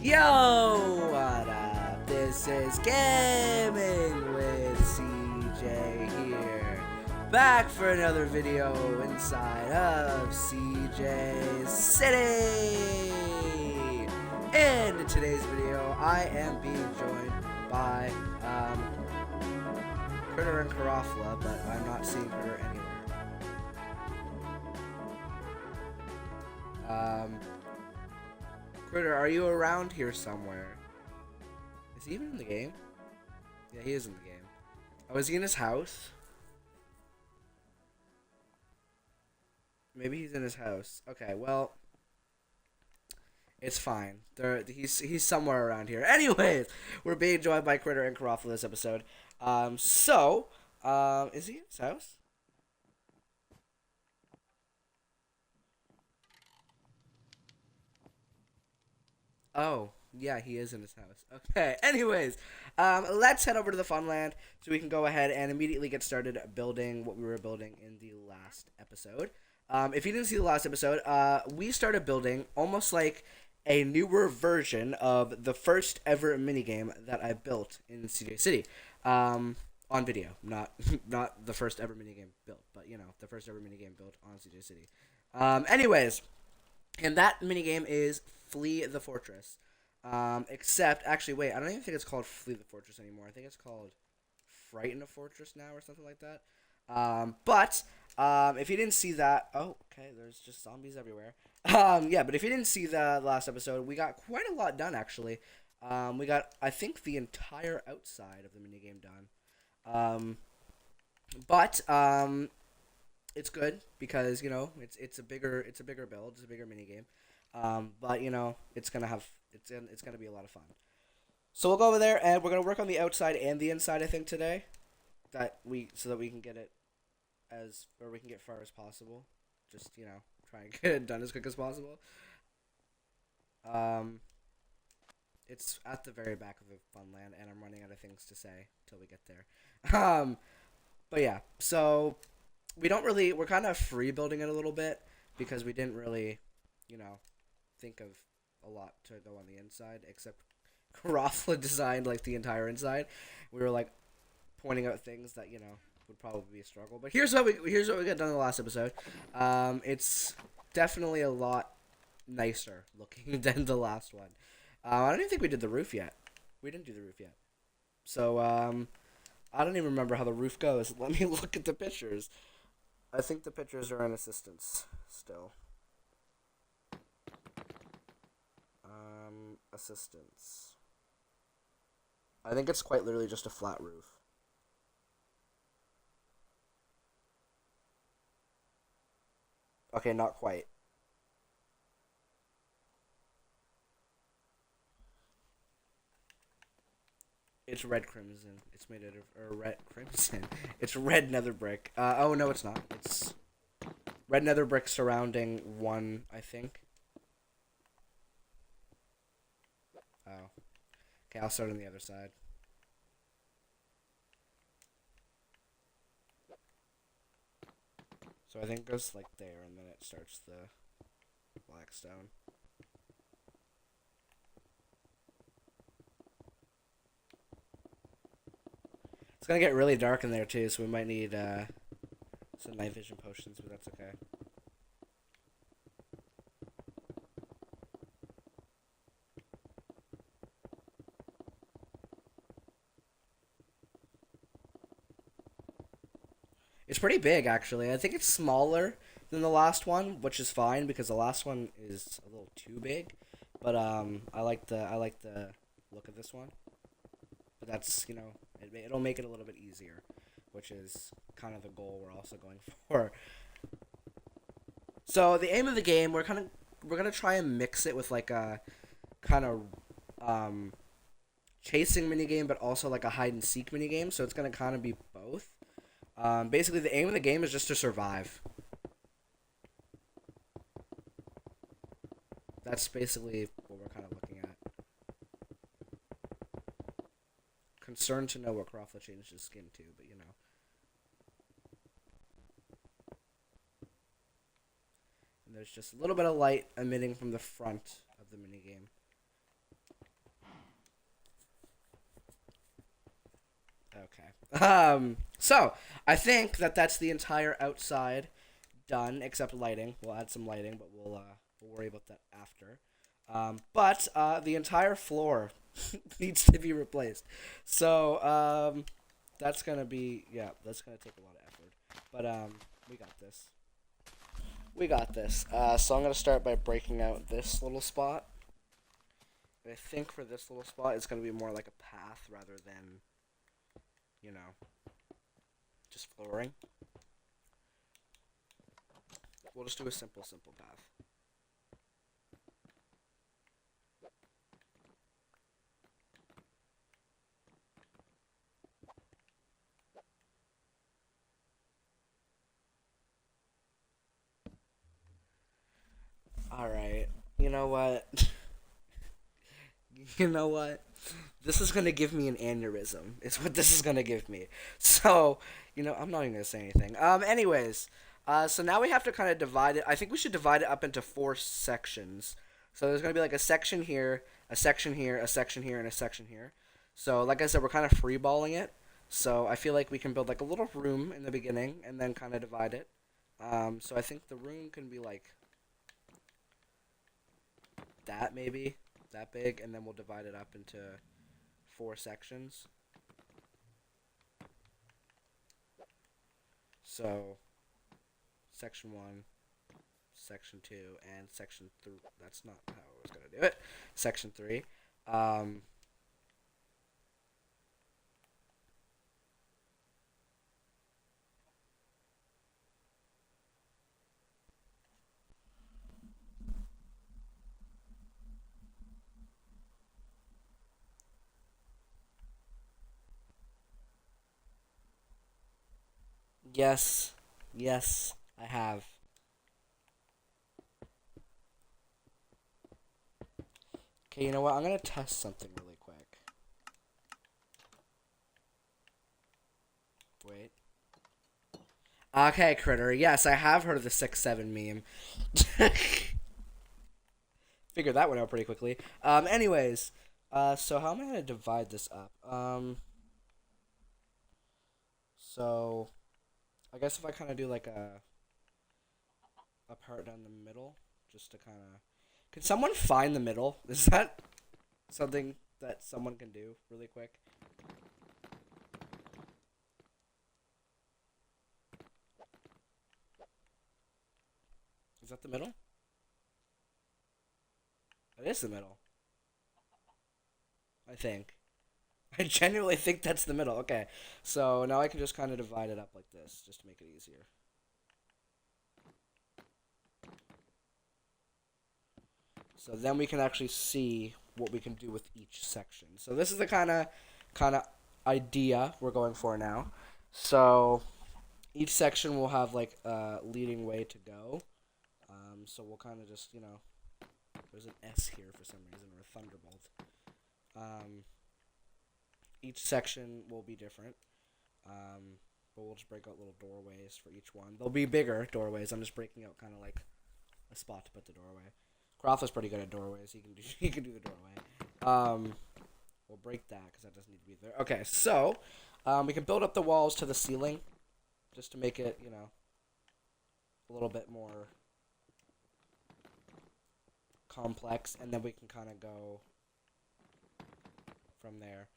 Yo, what up? This is Gaming with CJ here. Back for another video inside of CJs City. And in today's video, I am being joined by Critter and Karafla, but I'm not seeing Critter anywhere. Critter, are you around here somewhere? Is he even in the game? Yeah, he is in the game. Oh, is he in his house? Maybe he's in his house. Okay, well, it's fine. He's somewhere around here. Anyways, we're being joined by Critter and Karafla this episode. Is he in his house? Oh, yeah, he is in his house. Okay, anyways, let's head over to the Funland so we can go ahead and immediately get started building what we were building in the last episode. If you didn't see the last episode, we started building almost like a newer version of the first ever minigame that I built in CJ City. On video, not not the first ever minigame built, but you know, the first ever minigame built on CJ City. Anyways, and that minigame is Flee the Fortress. Except, actually, wait, I don't even think it's called Flee the Fortress anymore. I think it's called Fright in the Fortress now or something like that. If you didn't see that, oh, okay, there's just zombies everywhere. Yeah, but if you didn't see the last episode, we got quite a lot done, actually. We got, I think, the entire outside of the minigame done. But it's good because, you know, it's a bigger build, it's a bigger minigame. But you know, it's gonna be a lot of fun. So we'll go over there and we're gonna work on the outside and the inside, I think, today. So that we can get it we can get far as possible. Just, you know, try and get it done as quick as possible. Um, it's at the very back of the Funland, and I'm running out of things to say till we get there. Um, but yeah, so we're kind of free building it a little bit because we didn't really, you know, think of a lot to go on the inside, except Karafla designed like the entire inside. We were like pointing out things that, you know, would probably be a struggle. But here's what we got done in the last episode. It's definitely a lot nicer looking than the last one. I don't even think we did the roof yet. We didn't do the roof yet. So I don't even remember how the roof goes. Let me look at the pictures. I think the pictures are in assistance still. Assistance. I think it's quite literally just a flat roof. Okay, not quite. It's red crimson. It's made out of red crimson. It's red nether brick. Oh no, it's not. It's red nether brick surrounding one, I think. Oh. Okay, I'll start on the other side. So I think it goes like there, and then it starts the black stone. It's gonna get really dark in there too, so we might need some night vision potions, but that's okay. It's pretty big, actually. I think it's smaller than the last one, which is fine because the last one is a little too big. But I like the look of this one. But that's, you know, it'll make it a little bit easier, which is kind of the goal we're also going for. So the aim of the game, we're gonna try and mix it with like a kind of chasing minigame, but also like a hide and seek minigame. So it's gonna kind of be both. Basically, the aim of the game is just to survive. That's basically what we're kind of looking at. Concerned to know what Karafla changed his skin to, but you know. And there's just a little bit of light emitting from the front of the minigame. So I think that that's the entire outside done, except lighting. We'll add some lighting, but we'll worry about that after. But the entire floor needs to be replaced. So that's gonna be that's gonna take a lot of effort. But we got this. We got this. So I'm gonna start by breaking out this little spot. I think for this little spot, it's gonna be more like a path rather than, you know, just flooring. We'll just do a simple path. Alright. You know what? You know what? This is gonna give me an aneurysm. It's what this is gonna give me. So, I'm not even gonna say anything. Anyways, so now we have to kind of divide it. I think we should divide it up into four sections. So there's gonna be like a section here, a section here, a section here, and a section here. So, like I said, we're kind of freeballing it. So I feel like we can build like a little room in the beginning and then kind of divide it. So I think the room can be like that maybe, that big, and then we'll divide it up into four sections. So, section 1, section 2, and section 3. That's not how I was going to do it. Section 3. Yes. Yes, I have. Okay, you know what? I'm going to test something really quick. Wait. Okay, Critter. Yes, I have heard of the 6-7 meme. Figured that one out pretty quickly. Anyways, so how am I gonna divide this up? So I guess if I kind of do like a part down the middle, just to kind of. Can someone find the middle? Is that something that someone can do really quick? Is that the middle? It is the middle. I think. I genuinely think that's the middle. Okay, so now I can just kind of divide it up like this, just to make it easier. So then we can actually see what we can do with each section. So this is the kind of idea we're going for now. So each section will have like a leading way to go. So we'll kind of just there's an S here for some reason, or a thunderbolt. Each section will be different. But we'll just break out little doorways for each one. They'll be bigger doorways. I'm just breaking out kind of like a spot to put the doorway. Croft is pretty good at doorways. He can do the doorway. We'll break that because that doesn't need to be there. Okay, so we can build up the walls to the ceiling, just to make it a little bit more complex, and then we can kind of go from there.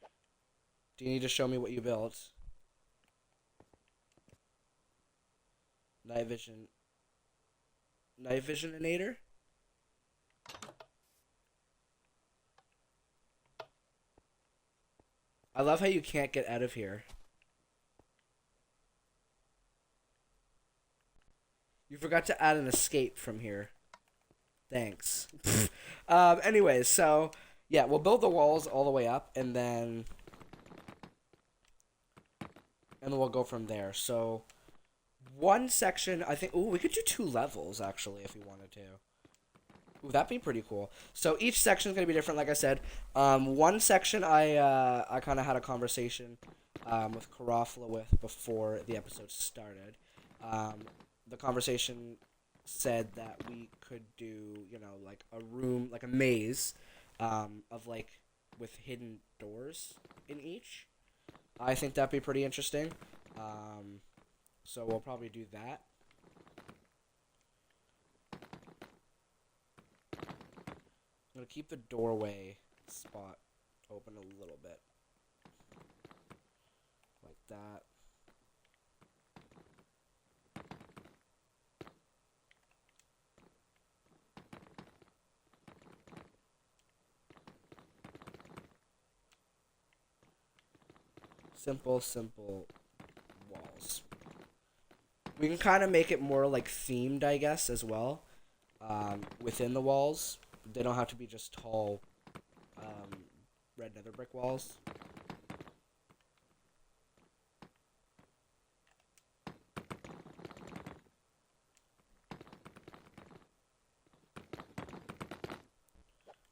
Do you need to show me what you built? Nightvisionator? I love how you can't get out of here. You forgot to add an escape from here. Thanks. Anyways, so yeah, we'll build the walls all the way up, and then we'll go from there. So one section, I think. Ooh, we could do 2 levels actually if we wanted to. Ooh, that'd be pretty cool. So each section is gonna be different, like I said. One section I kind of had a conversation with Karafla with before the episode started. The conversation said that we could do, like a room, like a maze, of like with hidden doors in each. I think that'd be pretty interesting. Um, so we'll probably do that. I'm gonna keep the doorway spot open a little bit, like that. Simple, simple walls. We can kind of make it more like themed, I guess, as well. Within the walls, they don't have to be just tall, um, red nether brick walls.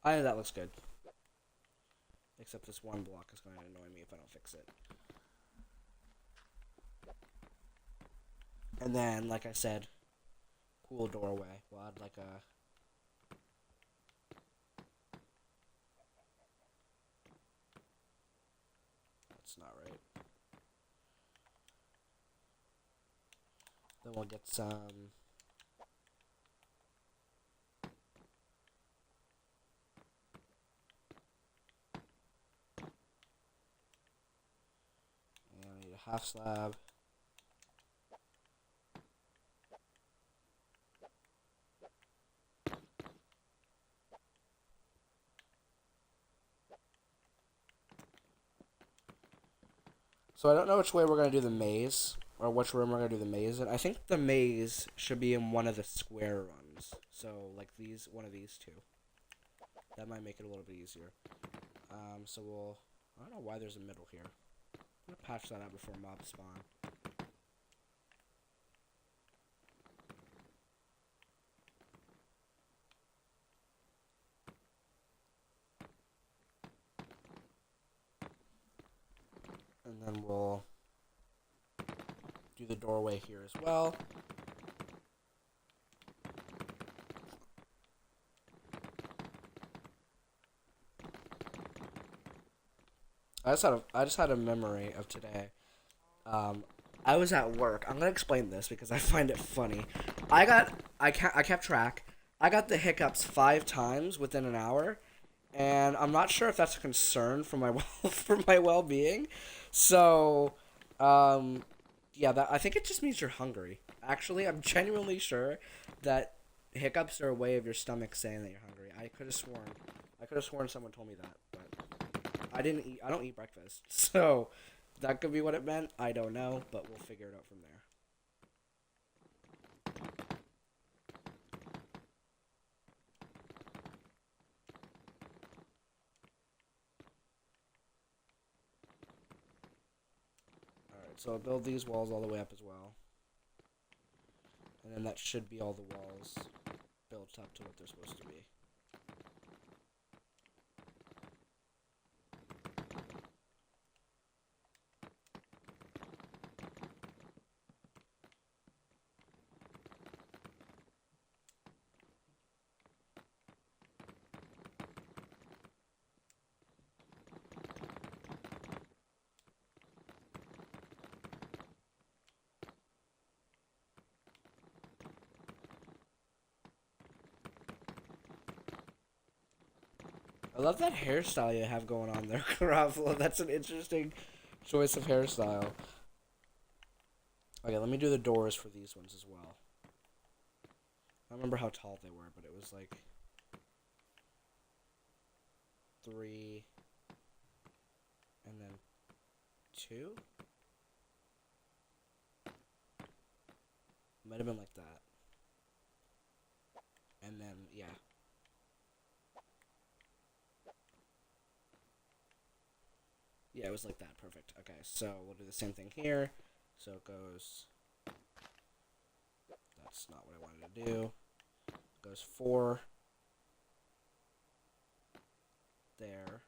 I think that looks good. Except this one block is going to annoy me if I don't fix it. And then, like I said, cool doorway. We'll add like a... That's not right. Then we'll get some... And I need a half slab. So I don't know which way we're going to do the maze, or which room we're going to do the maze in. I think the maze should be in one of the square runs. So, like these, one of these two. That might make it a little bit easier. So we'll... I don't know why there's a middle here. I'm going to patch that out before mobs spawn. And then we'll do the doorway here as well. I just had a memory of today. I was at work. I'm gonna explain this because I find it funny. I kept track. I got the hiccups 5 times within an hour, and I'm not sure if that's a concern for my for my well-being. So, um, yeah, that I think it just means you're hungry. Actually, I'm genuinely sure that hiccups are a way of your stomach saying that you're hungry. I could have sworn. I could have sworn someone told me that, but I didn't eat. I don't eat breakfast, so that could be what it meant. I don't know, but we'll figure it out from there. Alright, so I'll build these walls all the way up as well. And then that should be all the walls built up to what they're supposed to be. I love that hairstyle you have going on there, Garofalo. That's an interesting choice of hairstyle. Okay, let me do the doors for these ones as well. I don't remember how tall they were, but it was like 3 and then 2? Might have been like that. And then, yeah. Yeah, it was like that. Perfect. Okay, so we'll do the same thing here. So it goes... That's not what I wanted to do. It goes 4. There.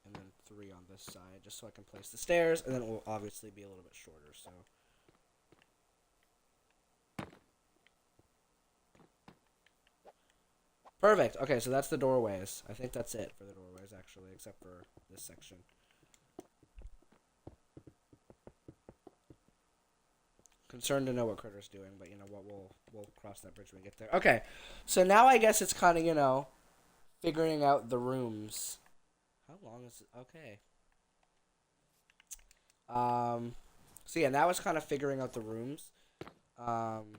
And then 3 on this side, just so I can place the stairs, and then it will obviously be a little bit shorter, so... Perfect. Okay, so that's the doorways. I think that's it for the doorways, actually, except for this section. Concerned to know what Critter's doing, but you know what? We'll cross that bridge when we get there. Okay, so now I guess it's kind of figuring out the rooms. How long is it? Okay. So yeah, now it's kind of figuring out the rooms. Um,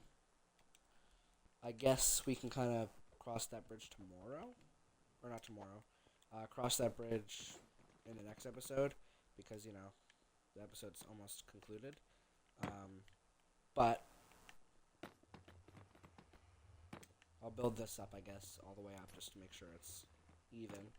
I guess we can kind of cross that bridge tomorrow, or not tomorrow. Cross that bridge in the next episode because the episode's almost concluded. But I'll build this up, I guess, all the way up just to make sure it's even.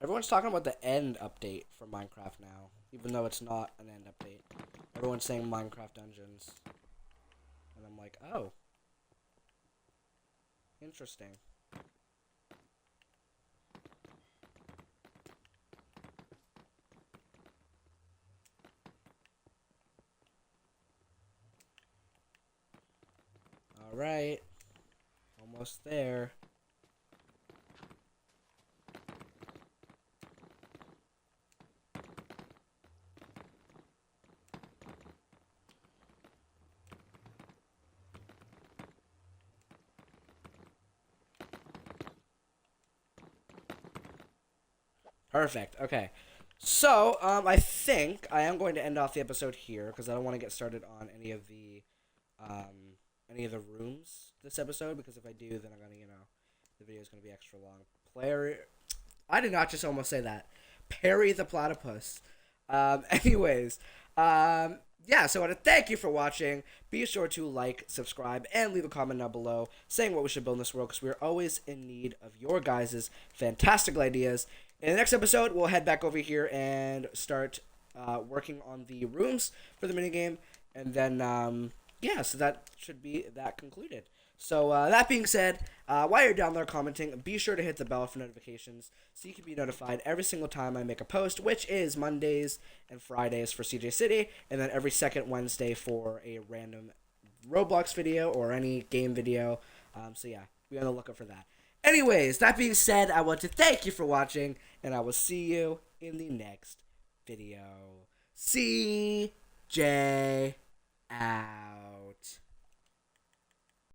Everyone's talking about the end update for Minecraft now, even though it's not an end update. Everyone's saying Minecraft Dungeons. And I'm like, oh. Interesting. Alright. Almost there. Perfect. Okay. So, I think I am going to end off the episode here because I don't want to get started on any of the rooms this episode because if I do, then I'm gonna, the video is gonna be extra long. I did not just almost say that. Perry the platypus. Anyways, yeah, so I want to thank you for watching. Be sure to like, subscribe, and leave a comment down below saying what we should build in this world because we're always in need of your guys' fantastical ideas. In the next episode, we'll head back over here and start working on the rooms for the minigame. And then, yeah, so that should be that concluded. So that being said, while you're down there commenting, be sure to hit the bell for notifications so you can be notified every single time I make a post, which is Mondays and Fridays for CJs City, and then every second Wednesday for a random Roblox video or any game video. So yeah, be on the lookout for that. Anyways, that being said, I want to thank you for watching, and I will see you in the next video. CJ out.